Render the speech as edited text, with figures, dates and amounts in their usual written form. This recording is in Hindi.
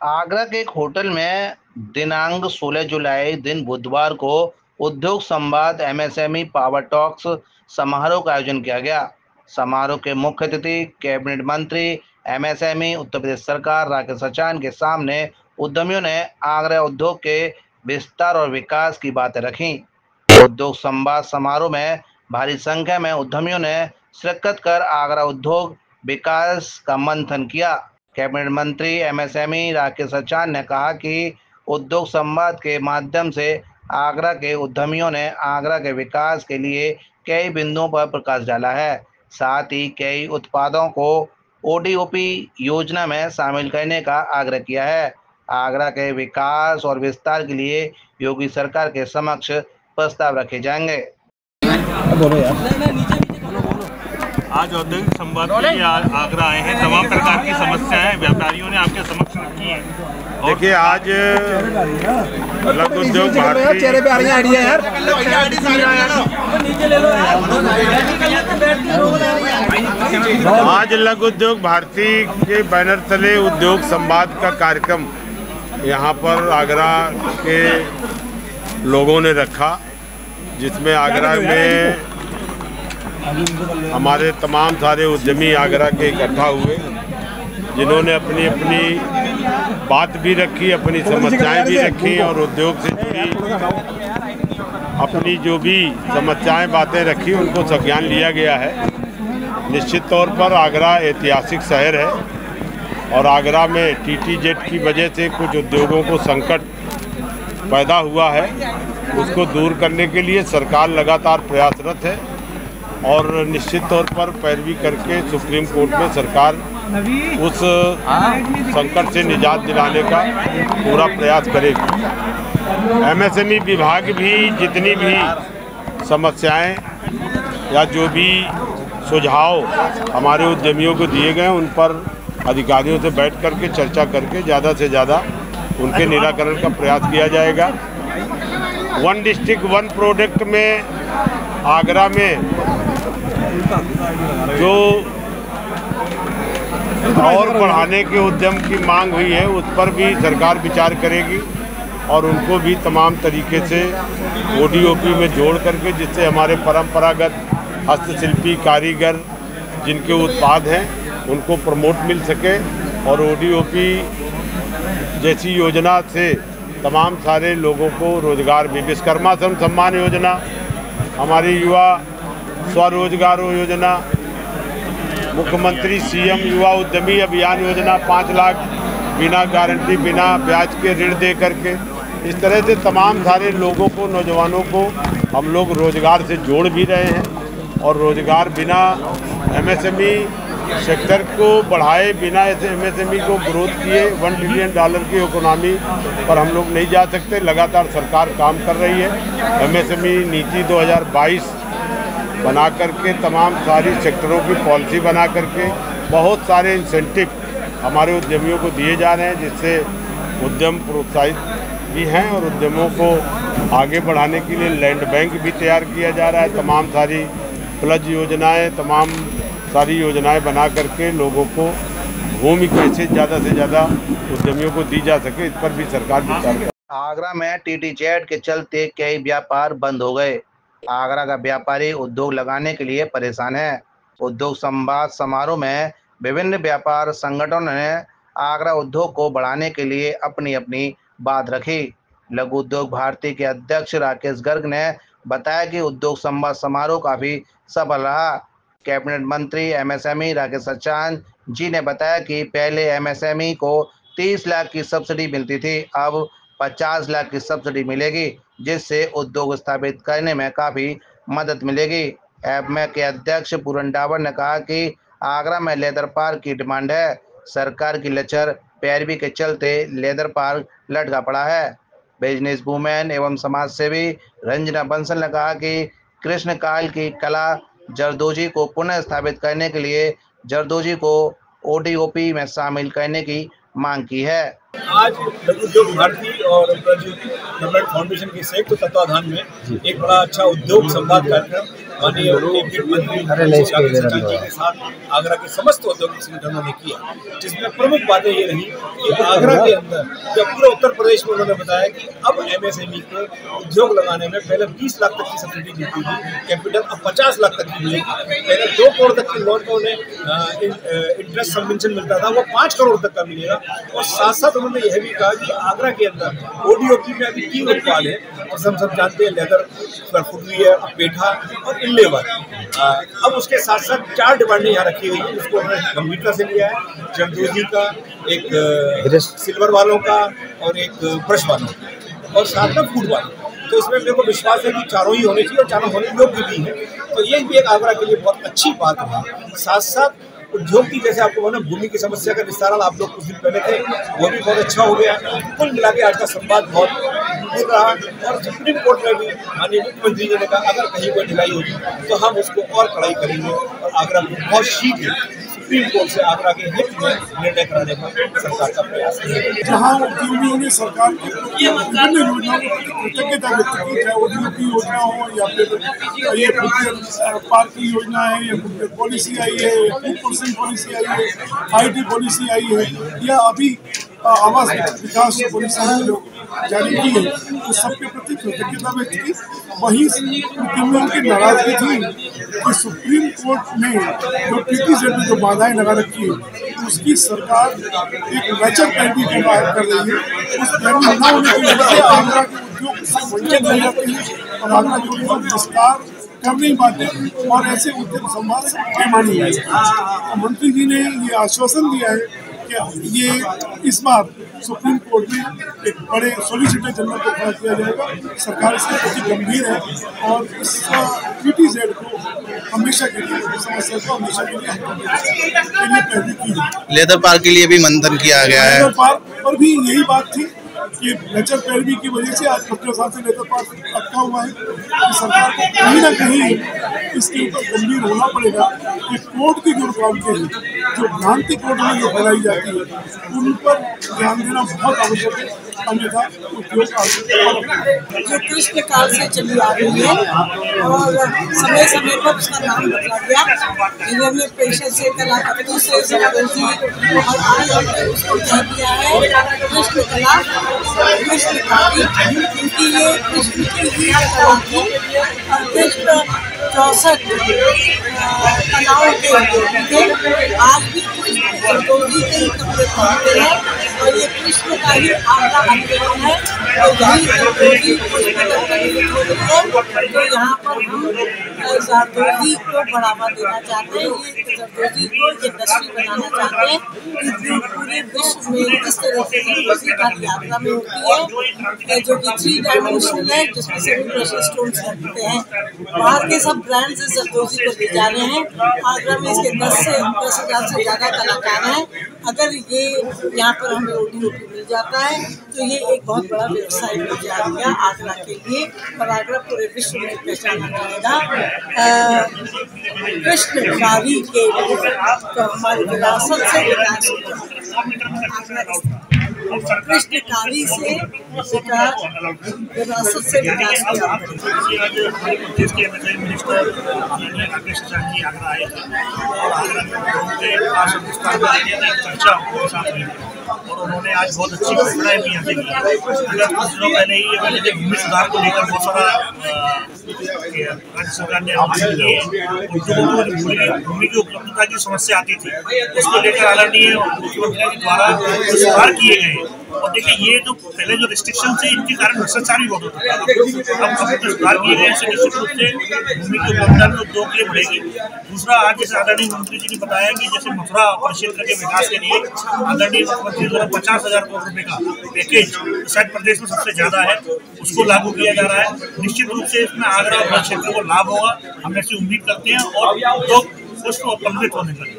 आगरा के एक होटल में दिनांक 16 जुलाई दिन बुधवार को उद्योग संवाद एमएसएमई पावर टॉक्स समारोह का आयोजन किया गया। समारोह के मुख्य अतिथि कैबिनेट मंत्री एमएसएमई उत्तर प्रदेश सरकार राकेश सचान के सामने उद्यमियों ने आगरा उद्योग के विस्तार और विकास की बातें रखी। उद्योग संवाद समारोह में भारी संख्या में उद्यमियों ने शिरकत कर आगरा उद्योग विकास का मंथन किया। कैबिनेट मंत्री एमएसएमई राकेश सचान ने कहा कि उद्योग संवाद के माध्यम से आगरा के उद्यमियों ने आगरा के विकास के लिए कई बिंदुओं पर प्रकाश डाला है। साथ ही कई उत्पादों को ओडीओपी योजना में शामिल करने का आग्रह किया है। आगरा के विकास और विस्तार के लिए योगी सरकार के समक्ष प्रस्ताव रखे जाएंगे। आज औद्योगिक संवाद के लिए आगरा आए हैं। तमाम प्रकार की समस्याएं व्यापारियों ने आपके समक्ष रखी हैं। देखिए, आज लघु उद्योग भारती के बैनर तले उद्योग संवाद का कार्यक्रम यहाँ पर आगरा के लोगों ने रखा, जिसमें आगरा में हमारे तमाम सारे उद्यमी आगरा के इकट्ठा हुए, जिन्होंने अपनी अपनी बात भी रखी, अपनी समस्याएं भी रखी और उद्योग से जुड़ी अपनी जो भी समस्याएं बातें रखी उनको संज्ञान लिया गया है। निश्चित तौर पर आगरा ऐतिहासिक शहर है और आगरा में टीटीजेड की वजह से कुछ उद्योगों को संकट पैदा हुआ है। उसको दूर करने के लिए सरकार लगातार प्रयासरत है और निश्चित तौर पर पैरवी करके सुप्रीम कोर्ट में सरकार उस संकट से निजात दिलाने का पूरा प्रयास करेगी। एमएसएमई विभाग भी जितनी भी समस्याएं या जो भी सुझाव हमारे उद्यमियों को दिए गए उन पर अधिकारियों से बैठ करके चर्चा करके ज़्यादा से ज़्यादा उनके निराकरण का प्रयास किया जाएगा। वन डिस्ट्रिक्ट वन प्रोडक्ट में आगरा में जो और बढ़ाने के उद्यम की मांग हुई है उस पर भी सरकार विचार करेगी और उनको भी तमाम तरीके से ओडीओपी में जोड़ करके, जिससे हमारे परंपरागत हस्तशिल्पी कारीगर जिनके उत्पाद हैं उनको प्रमोट मिल सके और ओडीओपी जैसी योजना से तमाम सारे लोगों को रोजगार भी। विश्वकर्मा सम्मान योजना, हमारी युवा स्वरोजगार योजना, मुख्यमंत्री सीएम युवा उद्यमी अभियान योजना 5 लाख बिना गारंटी बिना ब्याज के ऋण दे करके, इस तरह से तमाम सारे लोगों को, नौजवानों को हम लोग रोजगार से जोड़ भी रहे हैं और रोजगार बिना एमएसएमई सेक्टर को बढ़ाए, बिना ऐसे एमएसएमई को ग्रोथ किए $1 ट्रिलियन की इकोनॉमी पर हम लोग नहीं जा सकते। लगातार सरकार काम कर रही है। एमएसएमई नीति 2022 बना करके तमाम सारी सेक्टरों की पॉलिसी बना करके बहुत सारे इंसेंटिव हमारे उद्यमियों को दिए जा रहे हैं, जिससे उद्यम प्रोत्साहित भी हैं और उद्यमों को आगे बढ़ाने के लिए लैंड बैंक भी तैयार किया जा रहा है। तमाम सारी प्लज योजनाएं, तमाम सारी योजनाएं बना करके लोगों को भूमि कैसे ज़्यादा से ज़्यादा उद्यमियों को दी जा सके, इस पर भी सरकार विचार करे। आगरा में टीटीजेड के चलते कई व्यापार बंद हो गए। आगरा का व्यापारी उद्योग लगाने के लिए परेशान है। उद्योग संवाद समारोह में विभिन्न व्यापार संगठनों ने आगरा उद्योग को बढ़ाने के लिए अपनी अपनी बात रखी। लघु उद्योग भारती के अध्यक्ष राकेश गर्ग ने बताया कि उद्योग संवाद समारोह काफी सफल रहा। कैबिनेट मंत्री एमएसएमई राकेश सचान जी ने बताया कि पहले एमएसएमई को 30 लाख की सब्सिडी मिलती थी, अब 50 लाख की सब्सिडी मिलेगी, जिससे उद्योग स्थापित करने में काफ़ी मदद मिलेगी। एपमे के अध्यक्ष पूरन डावर ने कहा कि आगरा में लेदर पार्क की डिमांड है। सरकार की लचर पैरवी के चलते लेदर पार्क लटका पड़ा है। बिजनेस वूमेन एवं समाज सेवी रंजना बंसल ने कहा कि कृष्णकाल की कला जरदोजी को पुनः स्थापित करने के लिए जरदोजी को ओडीओपी में शामिल करने की मांग की है। आज लघु उद्योग भारती और गवर्नमेंट फाउंडेशन के संयुक्त तत्वाधान में एक बड़ा अच्छा उद्योग संवाद कार्यक्रम माननीय कैबिनेट मंत्री के साथ आगरा के समस्त औद्योगिक संगठनों ने किया, जिसमें प्रमुख बातें ये रही कि आगरा के अंदर जब पूरे उत्तर प्रदेश में उन्होंने बताया कि अब MSME को उद्योग लगाने में पहले 20 लाख तक की सब्सिडी मिलती थी, कैपिटल अब 50 लाख तक की मिलेगी। पहले 2 करोड़ तक की लोन का उन्हें इंटरेस्ट सबवेंशन मिलता था, वो 5 करोड़ तक का मिलेगा। और साथ साथ उन्होंने यह भी कहा कि आगरा के अंदर ODOP में अभी 3 उत्पाद है, और हम सब जानते हैं लेदर, फुटवियर, पेठा और इनलेवर। अब उसके साथ साथ 4 डिमांडें यहाँ रखी गई हैं, जिसको उन्होंने गंभीरता से लिया है। जरदोजी का, एक सिल्वर वालों का और एक ब्रश वालों का, और साथ में फूड वालों। तो इसमें मेरे को विश्वास है कि चारों ही होने चाहिए और चारों होने योग्य भी है। तो ये भी एक आगरा के लिए बहुत अच्छी बात है। साथ साथ उद्योग की, जैसे आपको बोला, भूमि की समस्या का निस्तारण आप लोग कुछ दिन पहले थे, वो भी बहुत अच्छा हो गया। कुल मिला के आज का संवाद बहुत मजबूत रहा। और सुप्रीम कोर्ट में भी माननीय मुख्यमंत्री जी ने कहा अगर कहीं कोई ढिलाई होगी तो हम उसको और कड़ाई करेंगे, और आगरा को बहुत शीघ्र सुप्रीम कोर्ट से आगरा के हित में निर्णय कराने का सरकार का प्रयास है। जहाँ उद्योगियों ने सरकार की विभिन्न योजनाओं को कृतज्ञता व्यक्त की, चाहे ODOP योजना हो या फिर ये फुटवेयर पार्क की योजना है, या फुटवेयर पॉलिसी आई है, या 2% पॉलिसी आई है, IT पॉलिसी आई है, या अभी आवास विकास पॉलिसी जो जारी की है, तो सबके प्रति कृतज्ञता व्यक्त की। वहीं उद्यमियों की नाराजगी थी कि सुप्रीम कोर्ट ने जो PTZ में जो बाधाएं लगा रखी है, उसकी सरकार एक वैचर पैरवी की बात कर रही है। उस पैरवी न होने की वजह से आगरा के उद्योग से वंचित रह जाते हैं और आगरा के उद्योग विस्तार कर नहीं पाते, और ऐसे उद्योग संवाद बेमानी है। मंत्री जी ने ये आश्वासन दिया है कि ये इस बार सुप्रीम कोर्ट में एक बड़े सॉलिसिटर जनरल को खड़ा किया जाएगा। सरकार इसके प्रति गंभीर है और इस PTZ को हमेशा के लिए, समस्या को हमेशा के लिए पैरवी की जाए। लेदर पार्क के लिए भी मंथन किया गया है। लेदर पार्क पर भी यही बात थी कि नेचर पैरवी की वजह से आज 50 साल से लेदर पार्क अटका हुआ है। कि सरकार को कहीं ना कहीं इसके ऊपर गंभीर होना पड़ेगा कि कोर्ट की जो रुकावटें हैं, जो भ्रांति कोर्ट में जो फैलाई जाती है, उन पर ध्यान देना बहुत आवश्यक है, अन्यथा उद्योग जो कृष्ण काल से चली आ रही है और समय समय पर उसका नाम बदला गया। इन्होंने पेशे से कलाकृति से संबंधी और आज हमने उसको कह दिया है कृष्ण कला, कृष्ण काली, क्योंकि ये कृष्ण की ही कला थी। और कृष्ण 64 कलाओं के थे। आज भी जरदोजी के ही कपड़े पहनते हैं और ये कृष्ण का ही आगरा आंदोलन है। और यही जरदोजी हॉस्पिटल का निमित्त हो रही है। तो यहाँ पर हम जरदोजी को बढ़ावा देना चाहते हैं, ये जरदोजी को इंडस्ट्री बनाना चाहते हैं कि पूरे विश्व में इस तरह से जरदोजी का आगरा में होती है, जो कि 3 डायमेंशनल है, जिसमें सभी प्रेशर स्टोन्स लगते हैं। बाहर के सब ब्रांड्स इस जरदोजी को ले जा रहे हैं। आगरा में इसके 10,000 से ज़्यादा कलाकार हैं। अगर ये यहाँ पर हमें ODOP मिल जाता है तो ये एक बहुत बड़ा व्यवसाय बन जाएगा आगरा के लिए, और आगरा पूरे विश्व में पहचाना जाएगा कृष्णकारी के लिए। तो हमारी विरासत से विकास कृष्णकारी से विरासत से विकास किया। देश के मिनिस्टर माननीय राकेश जी आगरा आए थे और आगरा में चर्चा उनके साथ हुई और उन्होंने आज बहुत अच्छी घोषणाएं भी यहाँ से की। अगर कुछ दिनों पहले ही भूमि सुधार को लेकर बहुत सारा राज्य सरकार ने आह्वान किए। उद्योगों को भूमि की उपलब्धता की समस्या आती थी, उसको लेकर आदरणीय मुख्यमंत्री के द्वारा सुधार किए गए। और देखिए, ये जो पहले जो रिस्ट्रिक्शन थे, इनके कारण भ्रष्टाचार भी बहुत होता था। अब सुधार किए गए से निश्चित रूप से भूमि की उपलब्धता में उद्योग के लिए बढ़ेगी। दूसरा, आज जैसे आदरणीय मंत्री जी ने बताया कि जैसे मथुरा परिक्षेत्र के विकास के लिए आदरणीय मुख्यमंत्री द्वारा 50,000 करोड़ रुपए का पैकेज शायद प्रदेश में सबसे ज्यादा है, उसको लागू किया जा रहा है। निश्चित रूप से इसमें आगरा और क्षेत्र को लाभ होगा, हम ऐसी उम्मीद करते हैं और लोग उसको प्रभावित होने लगे।